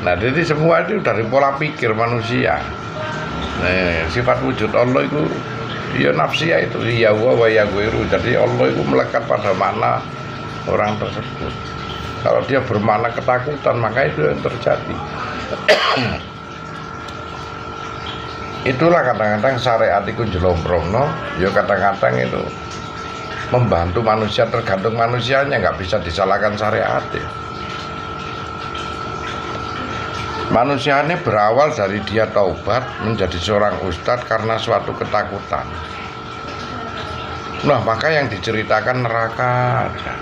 Nah, jadi semua itu dari pola pikir manusia. Nah, sifat wujud Allah itu ya nafsiyah itu ya wa ya ghairu. Jadi Allah itu melekat pada makna orang tersebut. Kalau dia bermakna ketakutan, maka itu yang terjadi. Itulah kadang-kadang syariat itu jelomprongno, ya kadang-kadang itu membantu manusia, tergantung manusianya, nggak bisa disalahkan syariat. Manusia ini berawal dari dia taubat menjadi seorang ustadz karena suatu ketakutan. Nah, maka yang diceritakan neraka aja.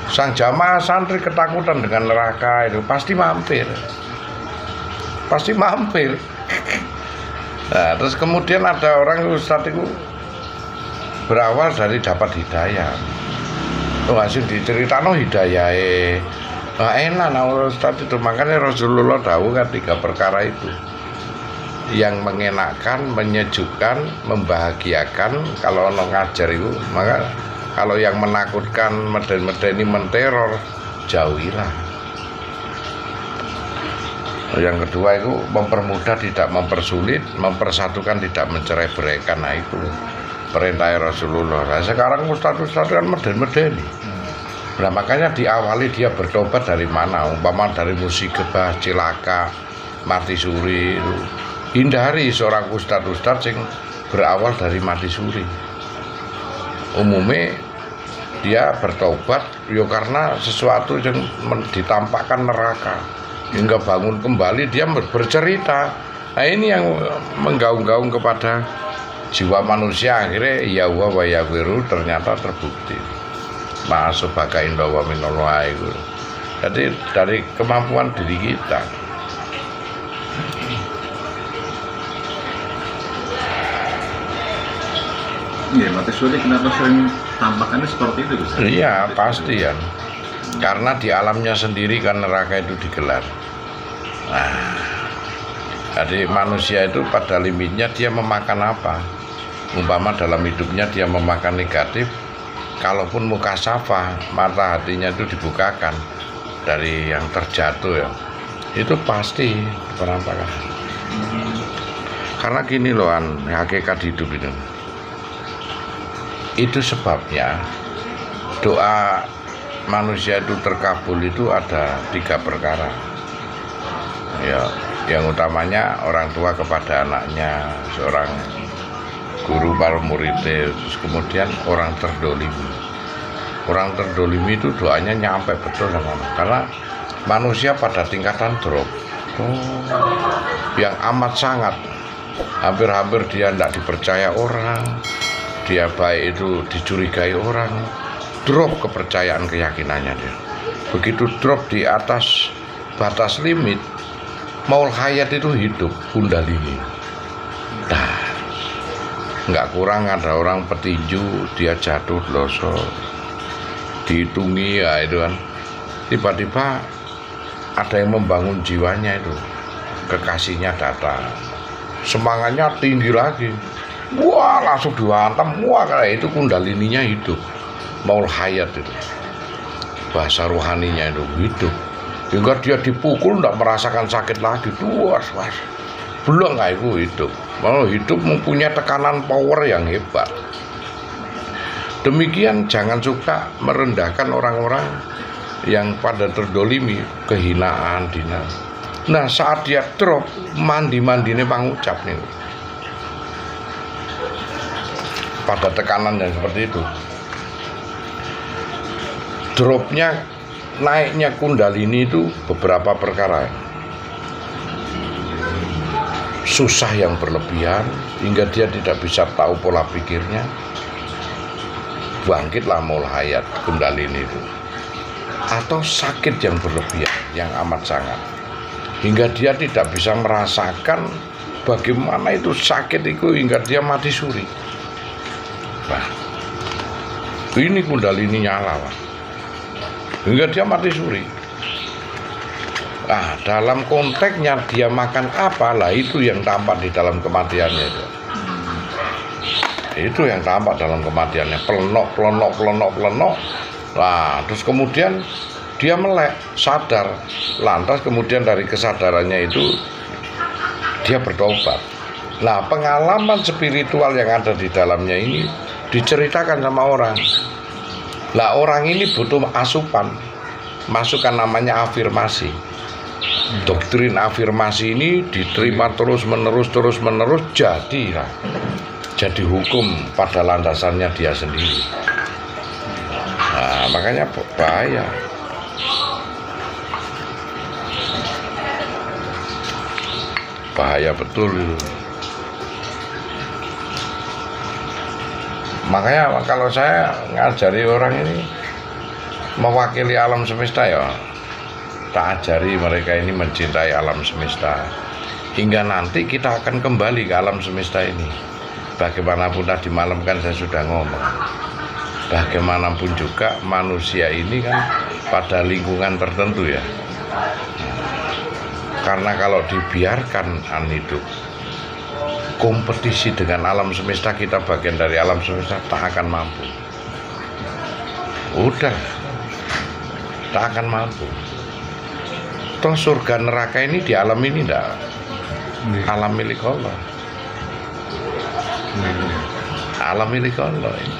Sang jamaah santri ketakutan dengan neraka itu pasti mampir. Pasti mampir. Nah, terus kemudian ada orang ustadz itu berawal dari dapat hidayah. Oh, hasil diceritakan hidayah. Nah, enak nah ustadz itu, makanya Rasulullah tahu kan 3 perkara itu yang mengenakkan, menyejukkan, membahagiakan. Kalau orang ngajar itu, maka kalau yang menakutkan, meden-medeni, menteror, jauhilah. Yang kedua itu mempermudah, tidak mempersulit, mempersatukan, tidak mencerai-beraikan. Nah, itu perintah Rasulullah. Nah, sekarang ustadz-ustadz kan meden-medeni. Nah, makanya diawali dia bertobat dari mana? Umpama dari musibah, cilaka, mati suri itu. Hindari seorang ustadz-ustadz yang berawal dari mati suri. Umumnya dia bertobat ya karena sesuatu yang ditampakkan neraka, hingga bangun kembali dia bercerita. Nah, ini yang menggaung-gaung kepada jiwa manusia, akhirnya ya wa ya ghairu ternyata terbukti. Ma'asubaka inda wa minallahi. Jadi dari kemampuan diri kita. Iya, mati suri kenapa sering tampakannya seperti itu, Gus? Iya, pasti ya. Karena di alamnya sendiri kan neraka itu digelar. Nah, jadi manusia itu pada limitnya dia memakan apa? Umpama dalam hidupnya dia memakan negatif, kalaupun mukasafah, mata hatinya itu dibukakan dari yang terjatuh ya, itu pasti penampakan. Karena gini loh, hakikat hidup itu. Itu sebabnya doa manusia itu terkabul itu ada 3 perkara. Ya, yang utamanya orang tua kepada anaknya, seorang guru para muridnya, terus kemudian orang terdolimi. Orang terdolimi itu doanya nyampe betul sama, karena manusia pada tingkatan drop. Yang amat sangat, hampir-hampir dia tidak dipercaya orang. Dia baik itu dicurigai orang, drop kepercayaan keyakinannya dia. Begitu drop di atas batas limit, maul hayat itu hidup, kundalini. Nah, nggak kurang ada orang petinju, dia jatuh losor, dihitungi ya itu kan. Tiba-tiba ada yang membangun jiwanya itu, kekasihnya datang, semangatnya tinggi lagi. Wah, langsung dihantam, wah kayak itu kundalininya hidup, maul hayat itu, bahasa rohaninya itu hidup, hingga dia dipukul tidak merasakan sakit lagi. Was belum nggak itu hidup, malah hidup mempunyai tekanan power yang hebat. Demikian jangan suka merendahkan orang-orang yang pada terdolimi, kehinaan, dina. Nah, saat dia drop, mandi-mandine pangucap nih. Pada tekanan yang seperti itu, dropnya, naiknya kundalini itu beberapa perkara. Susah yang berlebihan hingga dia tidak bisa tahu pola pikirnya, bangkitlah maul hayat kundalini itu. Atau sakit yang berlebihan yang amat sangat hingga dia tidak bisa merasakan bagaimana itu sakit itu hingga dia mati suri. Nah, ini kundalini nyala lah, hingga dia mati suri. Nah, dalam konteksnya dia makan apa lah, itu yang tampak di dalam kematiannya itu. Itu yang tampak dalam kematiannya, pelenok. Nah, terus kemudian dia melek, sadar, lantas kemudian dari kesadarannya itu dia bertobat. Nah, pengalaman spiritual yang ada di dalamnya ini diceritakan sama orang. Lah, orang ini butuh asupan, masukan namanya afirmasi. Doktrin afirmasi ini diterima terus menerus jadi hukum pada landasannya dia sendiri. Nah, makanya bahaya. Bahaya betul itu. Makanya kalau saya ngajari orang ini mewakili alam semesta, ya tak ajari mereka ini mencintai alam semesta hingga nanti kita akan kembali ke alam semesta ini. Bagaimanapun tadi malam kan saya sudah ngomong, bagaimanapun juga manusia ini kan pada lingkungan tertentu ya. Karena kalau dibiarkan hidup kompetisi dengan alam semesta, kita bagian dari alam semesta, tak akan mampu. Udah, tak akan mampu. Toh surga neraka ini di alam ini enggak, alam milik Allah. Alam milik Allah ini.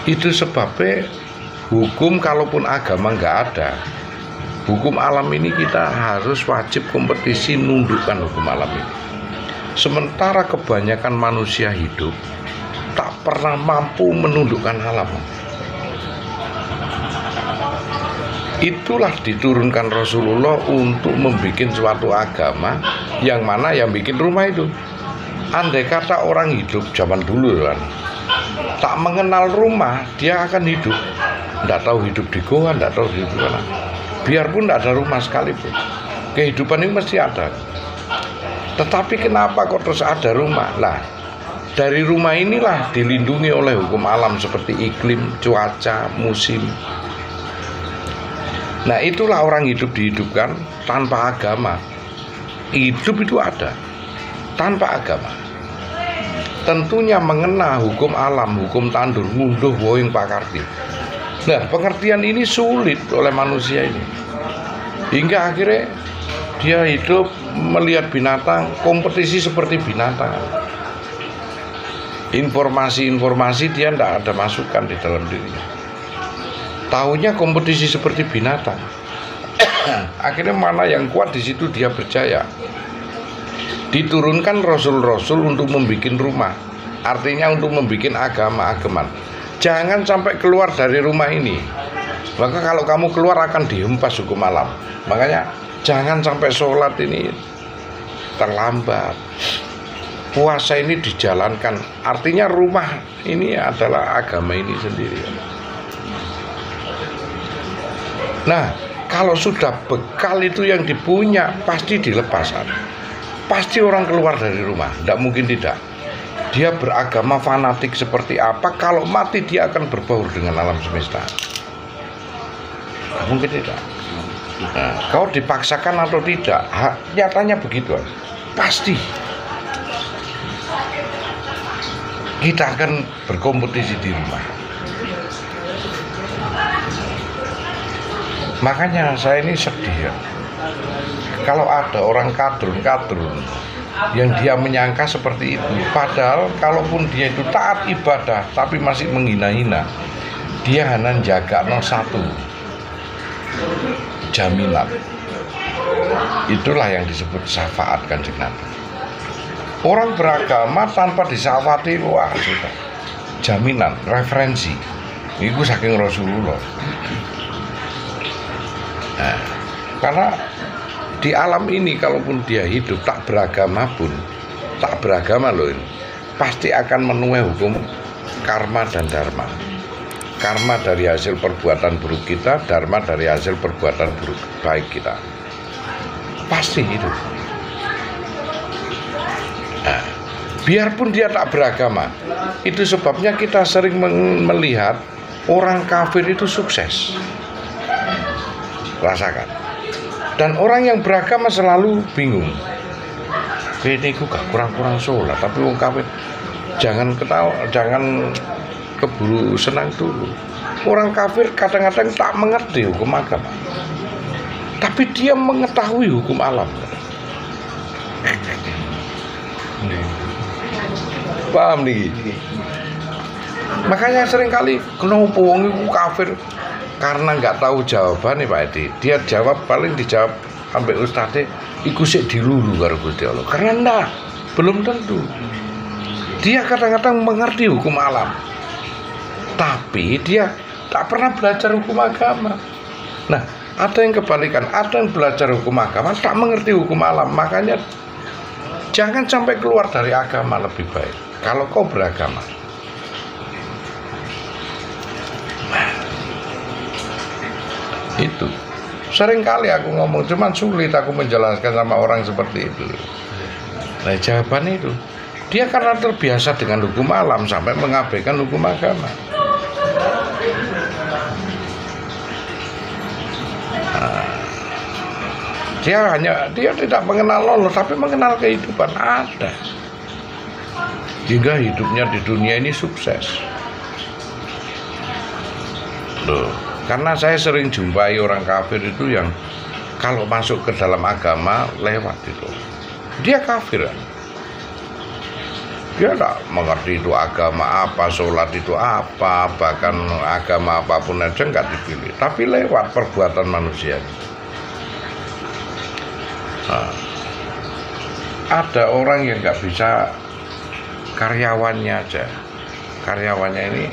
Itu sebabnya hukum kalaupun agama nggak ada, hukum alam ini kita harus wajib kompetisi nundukkan hukum alam ini. Sementara kebanyakan manusia hidup tak pernah mampu menundukkan alam. Itulah diturunkan Rasulullah untuk membuat suatu agama yang mana yang bikin rumah itu. Andai kata orang hidup zaman dulu kan, tak mengenal rumah, dia akan hidup. Tidak tahu hidup di goa, tidak tahu hidup di mana. Biarpun tidak ada rumah sekalipun, kehidupan ini mesti ada. Tetapi kenapa kok terus ada rumah? Lah, dari rumah inilah dilindungi oleh hukum alam seperti iklim, cuaca, musim. Nah, itulah orang hidup dihidupkan tanpa agama. Hidup itu ada tanpa agama. Tentunya mengena hukum alam, hukum tandur, ngunduh woing pakarti. Nah, pengertian ini sulit oleh manusia ini. Hingga akhirnya dia hidup melihat binatang, kompetisi seperti binatang. Informasi-informasi dia tidak ada masukan di dalam dirinya. Tahunya kompetisi seperti binatang. Akhirnya mana yang kuat di situ dia percaya. Diturunkan rasul-rasul untuk membuat rumah, artinya untuk membuat agama-agaman. Jangan sampai keluar dari rumah ini. Maka kalau kamu keluar akan dihempas hukum alam. Makanya jangan sampai sholat ini terlambat. Puasa ini dijalankan. Artinya rumah ini adalah agama ini sendiri. Nah, kalau sudah bekal itu yang dipunya, pasti dilepaskan. Pasti orang keluar dari rumah, tidak mungkin tidak. Dia beragama fanatik seperti apa, kalau mati dia akan berbaur dengan alam semesta. Tidak mungkin tidak. Nah, kau dipaksakan atau tidak, nyatanya begitu. Pasti kita akan berkompetisi di rumah. Makanya saya ini sedih ya, kalau ada orang kadrun yang dia menyangka seperti itu. Padahal kalaupun dia itu taat ibadah tapi masih menghina-hina, dia hanya jaga satu, jaminan. Itulah yang disebut syafaat Kanjeng Nabi. Orang beragama tanpa disyafaati, wah sudah jaminan, referensi. Itu saking Rasulullah. Nah, karena di alam ini kalaupun dia hidup tak beragama pun, tak beragama loh ini, pasti akan menuai hukum karma dan dharma. Karma dari hasil perbuatan buruk kita, dharma dari hasil perbuatan buruk baik kita. Pasti itu. Nah, biarpun dia tak beragama, itu sebabnya kita sering melihat orang kafir itu sukses. Rasakan. Dan orang yang beragama selalu bingung. Ini aku gak kurang-kurang sholat, tapi orang kafir jangan ketawa, jangan keburu senang dulu. orang kafir kadang-kadang tak mengerti hukum agama, tapi dia mengetahui hukum alam. Paham nih? Makanya seringkali kenapa wong iku kafir karena nggak tahu jawabannya Pak Edi. Dia jawab paling dijawab sampai ustadz iku sik dilulu karo Gusti Allah. Karena enggak, belum tentu. Dia kadang-kadang mengerti hukum alam, tapi dia tak pernah belajar hukum agama. Nah, ada yang kebalikan, ada yang belajar hukum agama tak mengerti hukum alam. Makanya jangan sampai keluar dari agama, lebih baik kalau kau beragama. Itu seringkali aku ngomong, cuman sulit aku menjelaskan sama orang seperti itu. Nah, jawabannya itu dia karena terbiasa dengan hukum alam sampai mengabaikan hukum agama. Dia tidak mengenal Allah, tapi mengenal kehidupan ada. Hingga hidupnya di dunia ini sukses. Loh, karena saya sering jumpai orang kafir itu yang kalau masuk ke dalam agama lewat itu. Dia kafir. Dia tidak mengerti itu agama apa, sholat itu apa, bahkan agama apapun aja nggak dipilih. Tapi lewat perbuatan manusia. Nah, ada orang yang nggak bisa, karyawannya aja, karyawannya ini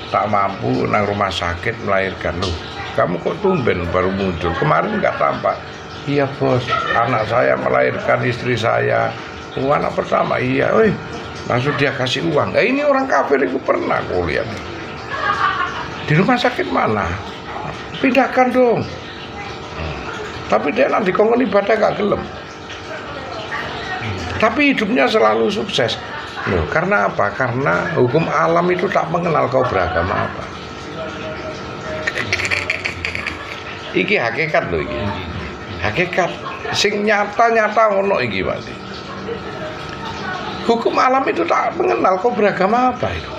tak mampu nang rumah sakit melahirkan. Loh, kamu kok tumben baru muncul, kemarin nggak tampak. Iya bos, anak saya melahirkan istri saya, anak pertama. Iya, langsung dia kasih uang. Nah, ini orang kafir itu pernah aku lihat di rumah sakit mana, pindahkan dong. Tapi dia nanti kongkon ibadah gak gelem. Tapi hidupnya selalu sukses. Loh, karena apa? Karena hukum alam itu tak mengenal kau beragama apa. Iki hakikat loh iki. Hakikat sing nyata-nyata ngono iki, Pak. Hukum alam itu tak mengenal kau beragama apa itu.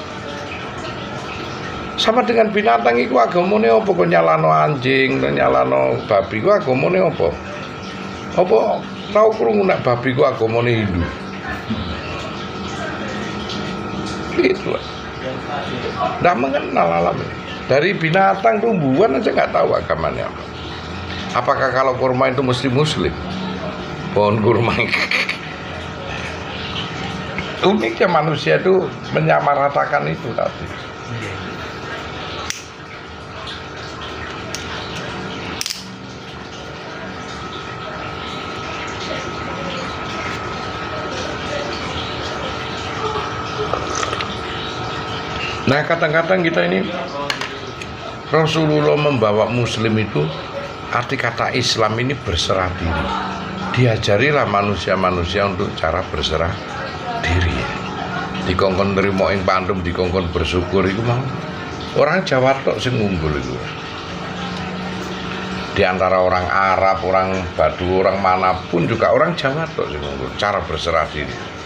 Sama dengan binatang iku agamane apa, kok nyalano anjing, nyalano babi ku agamane apa? Apa tau krungu nek babi ku agamane Hindu? Itu. Nggak mengenal alam. Dari binatang, tumbuhan aja nggak tahu agamanya apa. Apakah kalau kurma itu mesti muslim? Pohon kurma. Uniknya manusia itu menyamaratakan itu tadi. Nah, kadang-kadang kita ini Rasulullah membawa muslim itu, arti kata Islam ini berserah diri. Diajarilah manusia-manusia untuk cara berserah diri. Dikongkon nerimo ing pandum, dikongkon bersyukur itu mau. Orang Jawa tok sing unggul itu. Di antara orang Arab, orang Badu, orang manapun juga orang Jawa tok sing unggul cara berserah diri.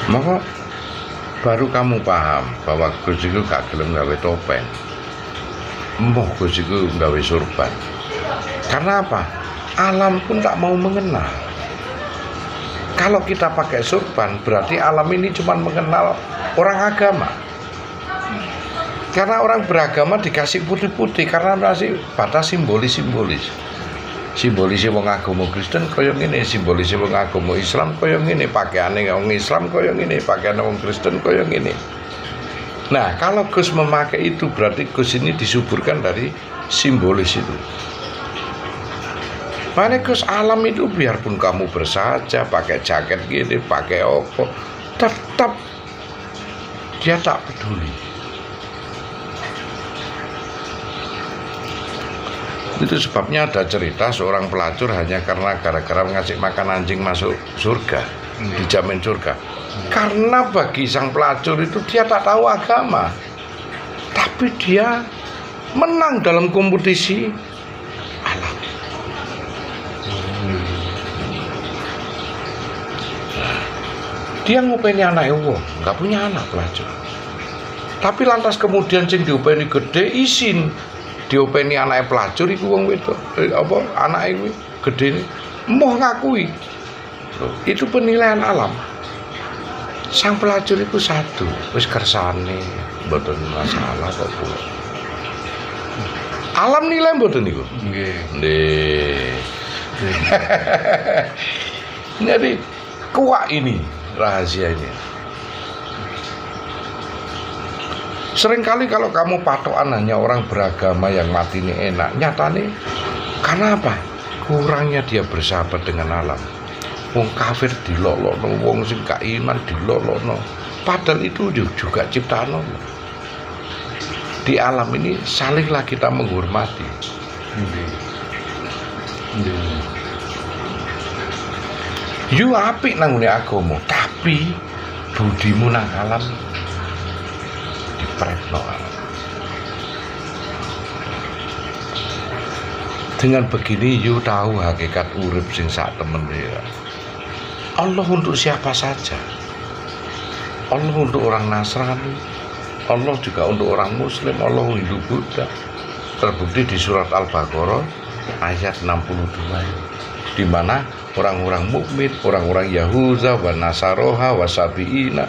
Maka baru kamu paham bahwa Gus itu gak gelem gawe topeng, mbah Gus itu gawe surban. Karena apa? Alam pun tak mau mengenal. Kalau kita pakai surban, berarti alam ini cuma mengenal orang agama. Karena orang beragama dikasih putih-putih, karena masih batas simbolis-simbolis. Simbolisnya wong agama Kristen kaya ngene, simbolisnya wong agama Islam kaya ngene, pakaiane wong Islam kaya ngene, pakaiane wong Kristen kaya ngene. Nah, kalau Gus memakai itu berarti Gus ini disuburkan dari simbolis itu. Makanya Gus alam itu biarpun kamu bersaja pakai jaket gini, pakai apa, tetap dia tak peduli. Itu sebabnya ada cerita seorang pelacur hanya karena gara-gara ngasih makan anjing masuk surga, dijamin surga. Karena bagi sang pelacur itu dia tak tahu agama, tapi dia menang dalam kompetisi Dia ngopeni anake wong, nggak punya anak pelacur. Tapi lantas kemudian sing diopeni gede isin diopeni anake pelacur iku wong wedok. Apa anake kuwi gedene emoh ngakui. Loh, itu penilaian alam. Sang pelacur itu satu, wis kersane, mboten masalah kok Bu. Alam nilai mboten niku? Nggih. Nggih. Jadi kuat ini rahasianya. Seringkali kalau kamu patokan hanya orang beragama yang mati ini enak, nyatane karena apa? Kurangnya dia bersahabat dengan alam. Wong kafir dilolokno, wong sing gak iman dilolokno. Padahal itu juga ciptaan Allah. Di alam ini salinglah kita menghormati. Yu apik nang ngene agama, tapi budimu nang alam dipretno. Dengan begini yu tahu hakikat urip sing sak temen dia. Allah untuk siapa saja. Allah untuk orang Nasrani, Allah juga untuk orang Muslim, Allah Hindu Buddha. Terbukti di surat Al-Baqarah ayat 62, di mana orang-orang mukmin, orang-orang Yahuda, wa Nasaroha, wa Sabiina,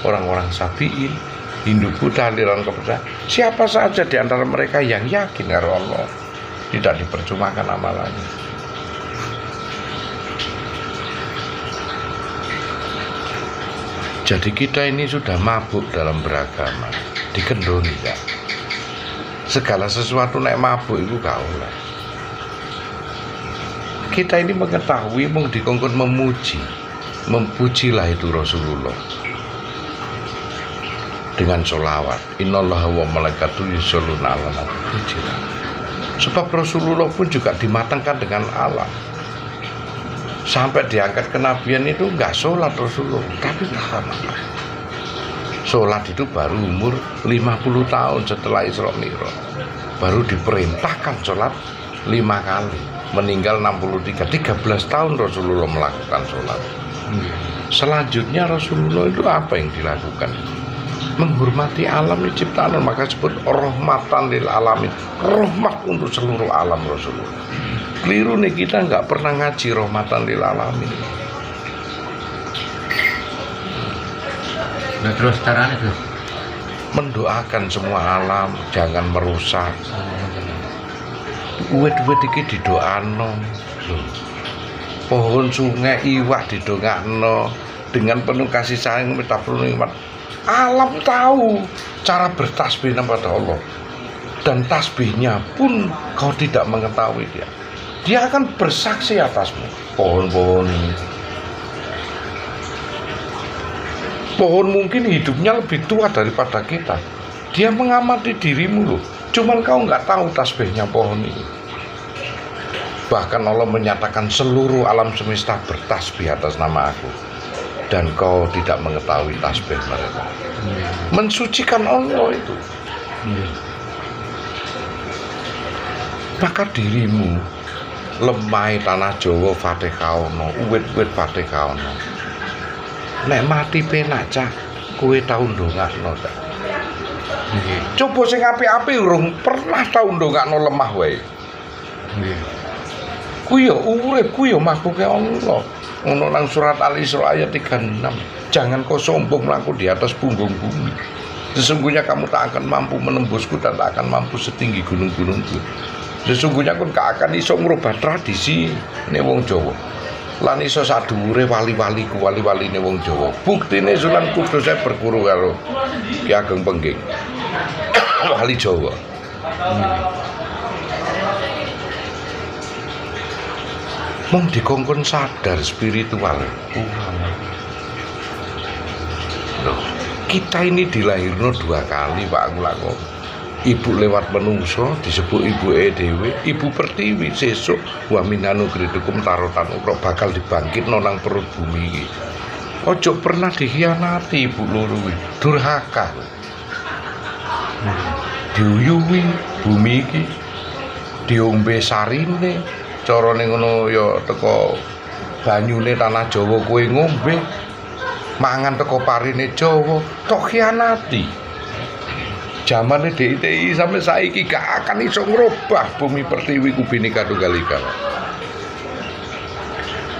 orang-orang Sabiin, Hindu Buddha, aliran kepercayaan, siapa saja di antara mereka yang yakin karo Allah, tidak dipercumakan amalannya. Jadi kita ini sudah mabuk dalam beragama, dikendoni kan. Segala sesuatu naik mabuk itu gak oleh. Kita ini mengetahui mung dikongkon memujilah itu Rasulullah dengan sholawat. Innallaha wa malaikatu yusholluna 'alan nabi. Sebab Rasulullah pun juga dimatangkan dengan alam. Sampai diangkat kenabian itu enggak sholat Rasulullah, tapi alhamdulillah. Sholat itu baru umur 50 tahun setelah Isra Mi'raj. Baru diperintahkan sholat 5 kali. Meninggal 63, 13 tahun Rasulullah melakukan sholat. Selanjutnya Rasulullah itu apa yang dilakukan? Menghormati alam ciptaan, maka disebut rahmatan lil alamin, rahmat untuk seluruh alam Rasulullah. Keliru nih, kita nggak pernah ngaji rahmatan lil alamin. Nah, terus caranya tuh Mendoakan semua alam jangan merusak. Uwet-uwet iki didoano. Pohon sungai iwak didongakno dengan penuh kasih sayang metafur nikmat. Alam tahu cara bertasbih kepada Allah, dan tasbihnya pun kau tidak mengetahui dia akan bersaksi atasmu. Pohon-pohon ini, pohon mungkin hidupnya lebih tua daripada kita, dia mengamati dirimu loh, cuman kau nggak tahu tasbihnya pohon ini. Bahkan Allah menyatakan seluruh alam semesta bertasbih atas nama aku, dan kau tidak mengetahui tasbih mereka. Mensucikan Allah itu. Maka dirimu lemah tanah Jawa fatikaono, uwit-uwit fatikaono. Nek mati penak cak, kowe tau ndongakno ta. Coba sing apik-apik urung pernah tau ndongakno lemah wae. nggih. Kuwi yo urip, kuwi yo makhluke Allah. Ngono nang surat Al-Isra ayat 36. Jangan kau sombong melangkah di atas punggung bumi. Sesungguhnya kamu tak akan mampu menembusku dan tak akan mampu setinggi gunung-gunungku. Sesungguhnya aku gak akan iso merubah tradisi ini wong Jawa. Lan iso sadhuwure wali-waliku, wali-wali ini wong Jawa. Buktine Sunan Kudus saya berguru karo Ki Ageng Pengging. Wali Jawa. Mung dikongkon sadar spiritual. Loh, kita ini dilahirno 2 kali Pak Kulako. Ibu lewat menungso disebut ibu dhewe, ibu pertiwi sesuk wa minanu gridukum tarotan ukra bakal dibangkit nang perut bumi iki. Ojo pernah dikhianati ibu loro kuwi, durhaka. Diuyuhi bumi iki, diombe sarine, carane ngono ya teko banyune tanah Jawa kowe ngombe. mangan teko parine Jawa tok khianati. Zamane DITI sampai saiki gak akan iso ngrobah bumi pertiwi ku Bhinneka Tunggal Ika.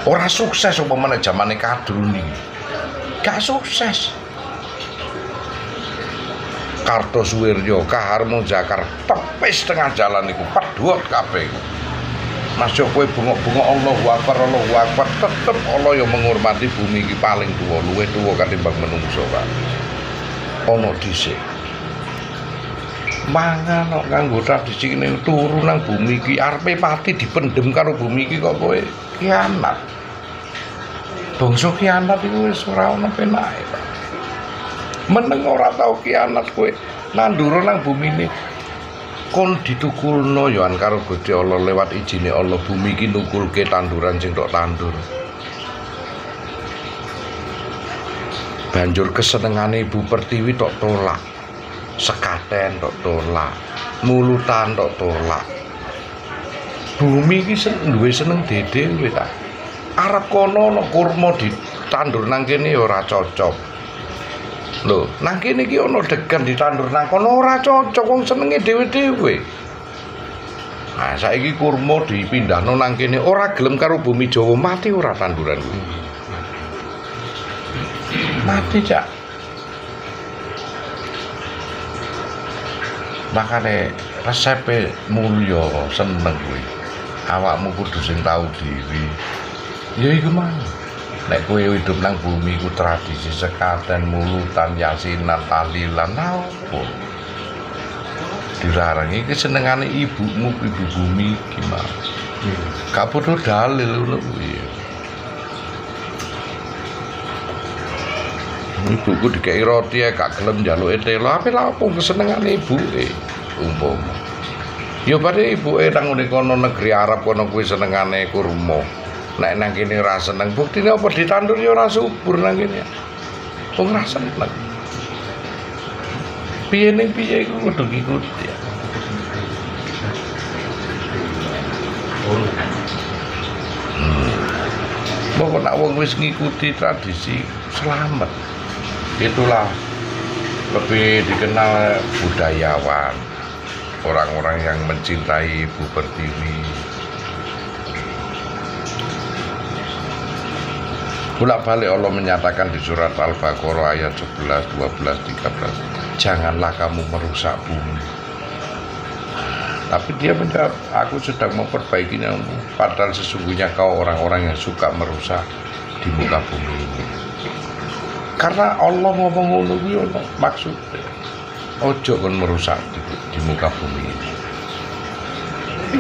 Ora sukses umpamane zamane Kadruni. Gak sukses. Kartosuwiryo, Kaharmo Jakar tepis tengah jalan iku pedhot kabeh. Masuk kowe bengok-bengok Allahu Akbar tetep Allah yang menghormati bumi iki paling tuwa, luwih tuwa katimbang menungso, Pak. Ana dhisik. Mangan kok nganggo tradisi kene turu nang bumi iki arepe pati dipendhem karo bumi iki kok kowe khianat. Bangsa khianat iku wis ora ana penake, Pak. Meneng ora tau khianat kowe nandura nang bumi ini. Kon ditukulno yoan karo Gusti Allah lewat izine Allah bumi iki nukulke tanduran sing tok tandur. Banjur kesenengane Ibu Pertiwi tok tolak. Sekaten tok tolak, mulutan tok tolak. Bumi iki duwe seneng dhewe ta. Arep kono ana kurma ditandur nang kene ora cocok. Lho, nang kene iki ana degan ditandur nang kono ora cocok wong senenge dhewe-dhewe. Nah, saiki kurma dipindahno nang kene ora gelem karo bumi Jawa, mati ora tanduran kuwi. Mati, Cak. Makane resepe mulya seneng kuwi. Awakmu kudu sing tau dhewe. Ya iku mang. Nek kowe hidup nang bumi ku tradisi sekaten, mulutan, yasinan, tahlilan apa? Dilarang iki senengane ibumu, ibu bumi gimana? Gak podo dalil ngono kuwi. Ibuku dikei roti gak gelem njaluke telo, ape lha opo kesenengane ibuke umpama. Ya padhe ibuke nang ngene kono negeri Arab kono kuwi senengane kurma. Nek nang kene ora seneng, buktine apa ditandur ya ora subur nang kene. Wong ora seneng. Piye ning piye iku kudu ngikuti ya. Pokok nak wong wis ngikuti tradisi selamat. Itulah lebih dikenal budayawan, orang-orang yang mencintai Ibu Pertiwi. Bolak-balik Allah menyatakan di surat Al-Baqarah ayat 11, 12, 13, janganlah kamu merusak bumi. Tapi dia menjawab, aku sedang memperbaikinya, padahal sesungguhnya kau orang-orang yang suka merusak di muka bumi ini. Karena Allah ngomong ngono kuwi ono maksudnya. Ojo kon merusak di muka bumi ini.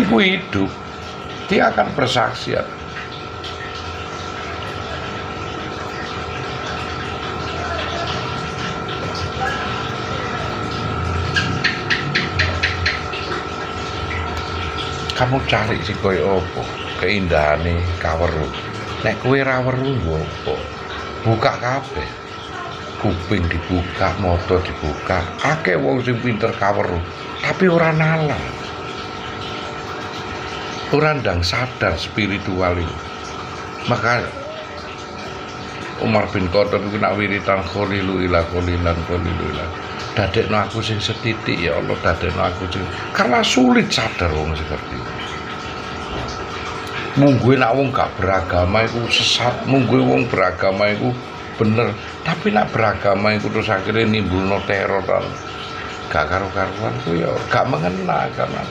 Iku hidup, dia akan bersaksi. Kamu cari sing koyo apa? Keindahane kaweruh. Nek kowe ra weruh yo apa? Buka kabeh. Kuping dibuka, mata dibuka. Akeh wong sing pinter kaweruh, tapi ora nalar. Ora ndang sadar spiritual itu. Maka Umar bin Khattab iku nak wiritan kholilu ila kholilan kholilu ila. Dadekno aku sing setitik ya Allah, dadekno aku sing, karena sulit sadar wong seperti itu. Mungguhe nak wong gak beragama iku sesat, mungguhe wong beragama iku bener, tapi nak beragama iku terus akhirnya nimbulno teror kan. Gak karu-karuan ku ya gak mengena agama.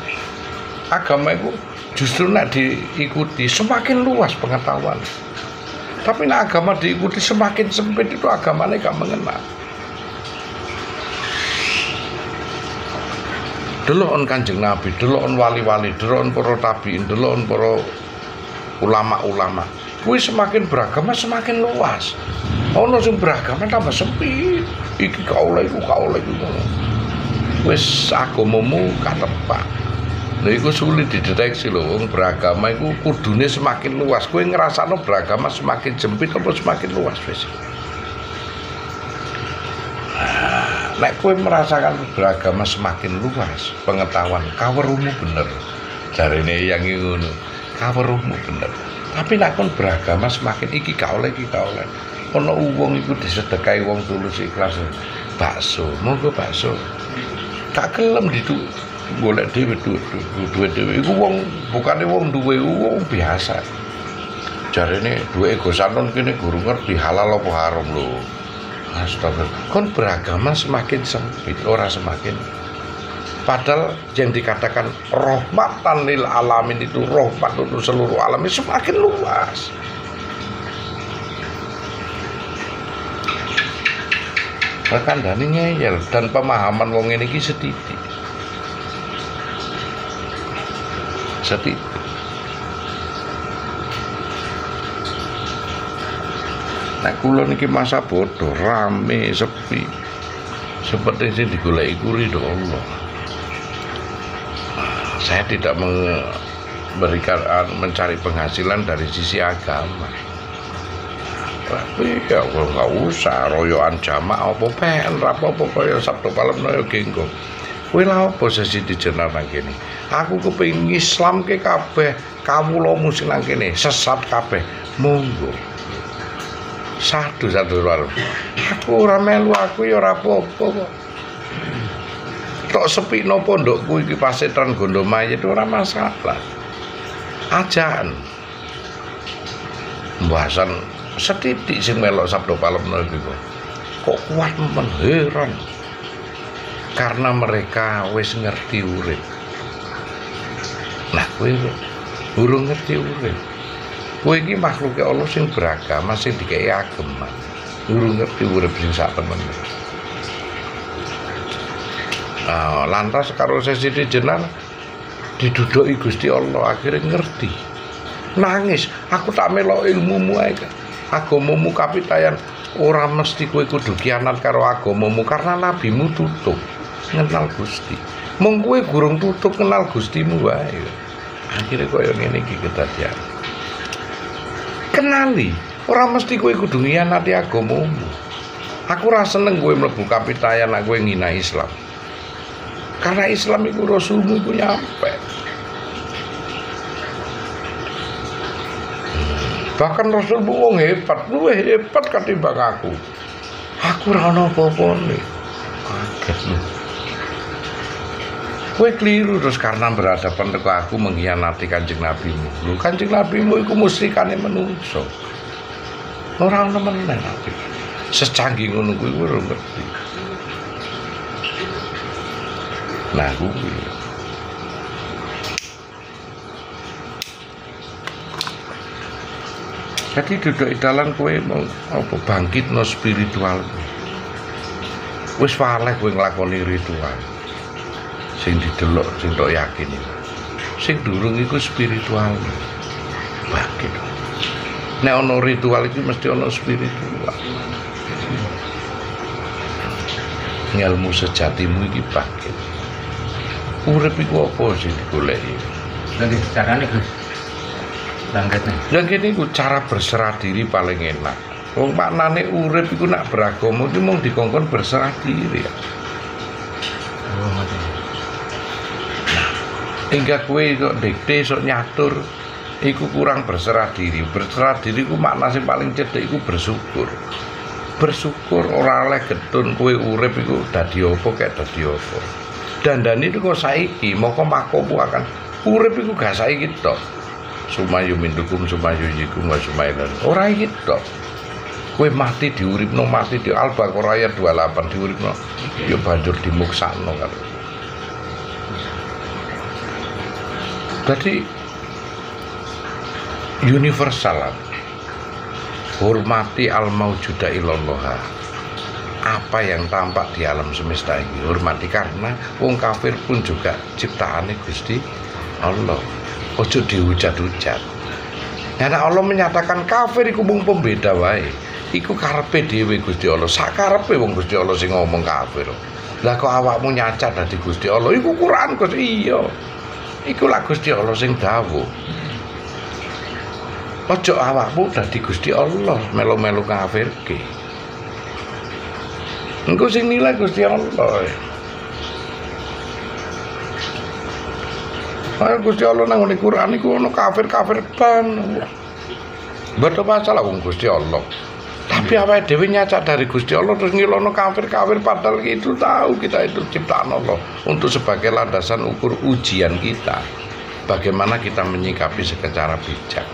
Agama iku justru nak diikuti semakin luas pengetahuan. Tapi nak agama diikuti semakin sempit, itu agamanya gak mengena. Delokon Kanjeng Nabi, delokon wali-wali, delokon para tabiin, delokon para ulama-ulama. Kuwi semakin beragama semakin luas. Ono sing beragama tambah sempit. Iki kaula iku ngono. Wis agamamu katepak. Lha iku sulit dideteksi lho, wong beragama iku kudune semakin luas. Kowe ngrasakno beragama semakin sempit apa semakin luas wis. Nek kowe merasakan beragama semakin luas, pengetahuan kaweruhmu bener. Jarine yang ngono, kaweruhmu bener. Tapi nek kon beragama semakin iki gak oleh, ana wong iku disedekahi wong tulus ikhlas bakso, monggo bakso. Tak gelem golek dhewe duwe dhewe iku wong bukane wong duwe wong biasa. Jarene duwe gosanon kene guru ngerti halal apa haram lho. Astagfirullah. Kon beragama semakin sempit, ora semakin. Padahal yang dikatakan rahmatan lil alamin itu rahmat untuk seluruh alam semakin luas. Kandhane ngeyel dan pemahaman wong ngene iki setitik. Nah kula niki masa bodoh, rame, sepi. Seperti sing digoleki ridho Allah. Saya tidak memberikan mencari penghasilan dari sisi agama. Tapi ya nggak usah royoan jamaah apa pen rapopo kaya Sabtu Malam no genggo. Kowe lha apa sesi dijenar nang kene? Aku kepengin Islam ke kabeh, kawulamu sing nang kene sesat kabeh. Monggo. Satu luar. Aku ora melu aku ya ora apa-apa kok. Tok sepino pondokku iki Pasetran Gondomayit ora masalah. Ajaan. Pembahasan setitik sing melok Sabtu Malam iki kok kuat men heran. Karena mereka wis ngerti urip. Nah, kowe urung ngerti urip. Kowe iki makhluk Allah sing beragama sing dikei agama. Urung ngerti urip sing sak temene. Nah, lantas karo sesi dijenar diduduki Gusti Allah akhirnya ngerti. Nangis, aku tak melok ilmumu ae. Agamamu kapitayan ora mesti kowe kudu kianat karo agamamu karena nabimu tutup kenal Gusti. Mung kowe gurung tutup kenal Gustimu wae. Akhirnya koyo ngene iki kedadian. Kenali, ora mesti kowe kudu ngianati agamamu. Aku ora seneng kowe mlebu kapitayan nek kowe ngina Islam. Karena Islam itu Rasulmu itu nyampe. Bahkan Rasulmu wong hebat, luwih hebat ketimbang aku. Aku ora ono apa-apane. Kaget lho. Kowe keliru terus karena berhadapan karo aku mengkhianati Kanjeng Nabimu. Lho Kanjeng Nabimu iku musyrikane menungso. Ora ono meneh nabi. Secanggih ngono kuwi ora ngerti. Nah, jadi duduk dalan kowe mau apa bangkit no spiritual. Wis waleh kowe nglakoni ritual. Sing didelok sing tok yakin. Sing durung iku spiritual. Bangkit. Nek ana ritual iki mesti ana spiritual. Ilmu sejatimu iki bangkit. Urip iku apa sih digoleki? Nanti carane Gus. Bangkitnya. Yang kene iku cara berserah diri paling enak. Wong maknane urip iku nak beragama iki mung dikongkon berserah diri. Oh, mati. Hingga kowe kok dikte sok nyatur iku kurang berserah diri. Berserah diri iku makna sing paling cedhek iku bersyukur. Bersyukur ora oleh getun kowe urip iku dadi apa kek dadi apa. Dandani itu kok saiki moko makomu akan urip iku gak saiki tok. Sumayu mindukum sumayu yikum wa sumailan. Ora iki tok. Kowe mati diuripno mati di Al-Baqarah ayat 28 diuripno ya banjur dimuksakno kan. Dadi universal. Hormati al-maujuda illallah. Apa yang tampak di alam semesta ini hormati karena wong kafir pun juga ciptaane Gusti Allah. Ojo dihujat-hujat. Karena Allah menyatakan kafir iku mung pembeda wae. Iku karepe dhewe Gusti Allah. Sakarepe wong Gusti Allah sing ngomong kafir. Lah kok awakmu nyacat dadi Gusti Allah iku Quran Gus. Iya. Iku lah Gusti Allah sing dawuh. Ojo awakmu dadi Gusti Allah melu-melu kafirke. Engko sing nilai Gusti Allah. Ayo Gusti Allah nang ngene Quran iku ono kafir-kafir ban. Beto masalah wong Gusti Allah. Tapi awake dhewe nyacak dari Gusti Allah terus ngilono kafir-kafir, padahal itu tahu kita itu ciptaan Allah untuk sebagai landasan ukur ujian kita. Bagaimana kita menyikapi secara bijak.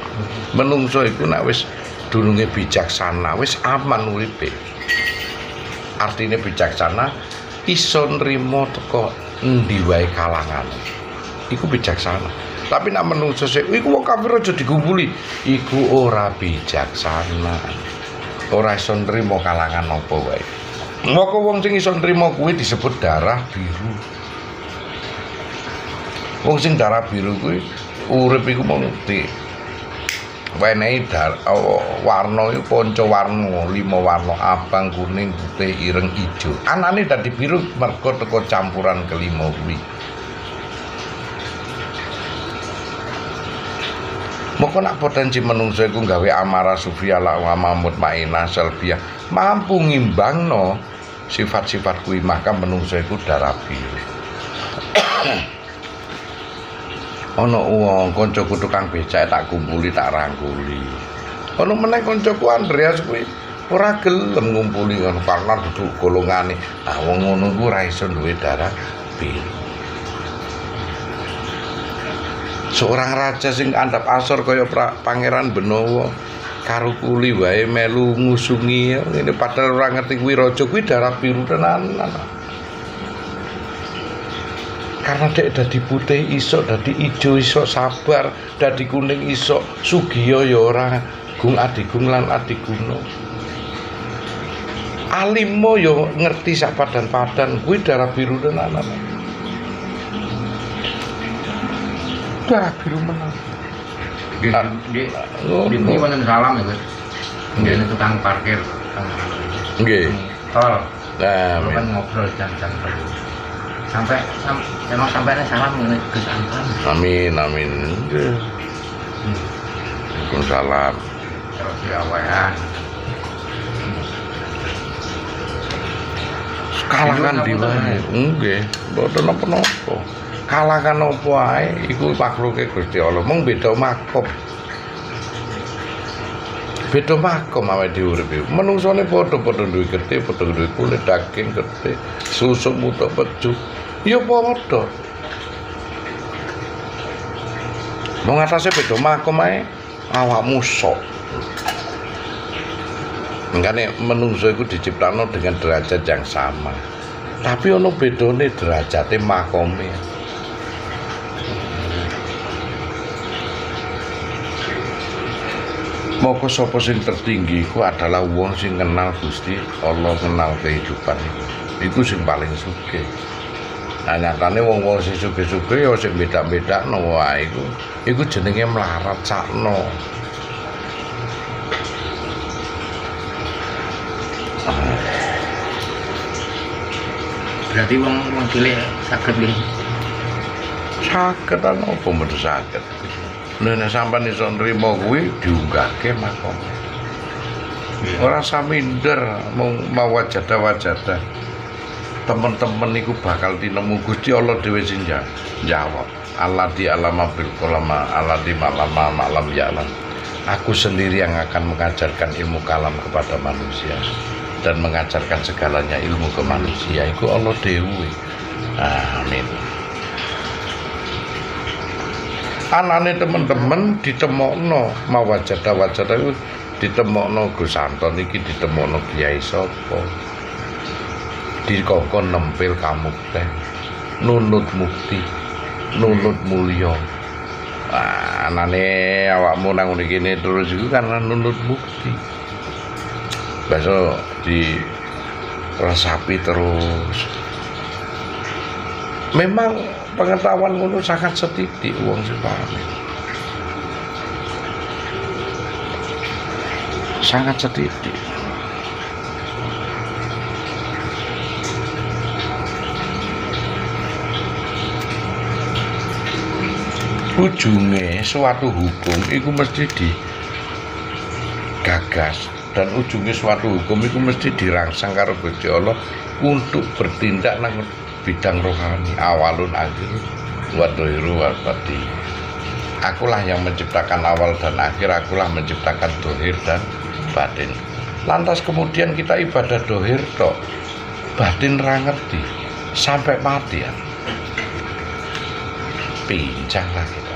Menungso iku nek wis dununge bijaksana, wis aman uripe. Artinya bijaksana iso nrimo teko endi wae kalangan. Iku bijaksana. Tapi nek menungso sik iku wong kafir aja digumpuli, iku ora bijaksana. Ora iso nrimo kalangan apa wae. Moko wong sing iso nrimo kuwi disebut darah biru. Wong sing darah biru kuwi urip iku mung di wenehi warna iku panca-warna, 5 warna abang, kuning, putih, ireng, ijo. Anane dadi biru mergo teko campuran kelima kuwi. Moko nak potensi menungso iku gawe amarah sufia la wa mutmainah salbiyah mampu ngimbangno sifat-sifat kuwi, maka menungso iku darah biru. Ana wong kancaku tukang becak tak kumpuli tak rangkuli. Ana meneh kancaku Andreas kuwi ora gelem ngumpuli ngono karena duduk golongane. Ah wong ngono ku ora iso duwe darah biru. Seorang raja sing andhap asor kaya Pangeran Benowo karo kuli wae melu ngusungi ngene padahal ora ngerti kuwi raja kuwi darah biru tenanan. Karena dek dadi putih iso, dadi ijo iso, sabar, dadi kuning iso, sugiya ya ora, gung adigung lan adiguna. Alimo ya ngerti sak padan-padan, kuwi darah biru tenanan. Darah biru menan. Di sini wonten salam ya, Gus. Ini tukang parkir. Nggih. Tol. Nah, kan ngobrol jam-jam terus. Emang sampai salam ngene Gus Anton. Amin. Waalaikumsalam. Terus diawean. Kalangan di wae. Nggih, mboten napa-napa. Kalangan apa wae iku makluke Gusti Allah, mung beda makom. Beda makom awake dhewe urip. Menungsone padha-padha duwe getih, padha duwe kulit, daging, getih, susuk, mutuk, peju. Ya padha. Wong atase beda makom ae awakmu sok. Makanya menungso iku diciptakno dengan derajat yang sama. Tapi ono bedane derajate makome. Moko sapa sing tertinggi iku adalah wong sing kenal Gusti Allah, kenal kehidupan iku. Iku sing paling sugih. Nah nyatane wong-wong sing sugih-sugih ya sing beda-bedakno wae iku. Iku jenenge melarat sakno. Berarti wong cilik saged nggih. Saged ana apa mboten saged. Nek sampean iso nrimo kuwi diunggahke makom. Ora saminder mung wajada. Temen-temen iku bakal tinemu Gusti Allah dhewe sing jawab. Allah di alama bil kolama, Allah di malam yalam. Aku sendiri yang akan mengajarkan ilmu kalam kepada manusia dan mengajarkan segalanya ilmu ke manusia. Iku Allah dhewe. Amin. Anane temen-temen ditemokno mawajada iku ditemokno Gus Anton iki ditemokno Kiai sapa. Dikongkon nempel kamukten nunut mukti nunut mulya. Anane awakmu nang ngene kene terus iku karena nunut bukti. Besok di resapi terus. Memang pengetahuan ngono sangat setitik wong sing paham. Sangat setitik. Ujungnya suatu hukum itu mesti digagas dan ujungnya suatu hukum itu mesti dirangsang karo Gusti Allah untuk bertindak nang bidang rohani awalun akhir wa dhairu wa batin. Akulah yang menciptakan awal dan akhir, akulah menciptakan dohir dan batin. Lantas kemudian kita ibadah dohir tok, batin ra ngerti sampai mati ya. Pincang lah kita.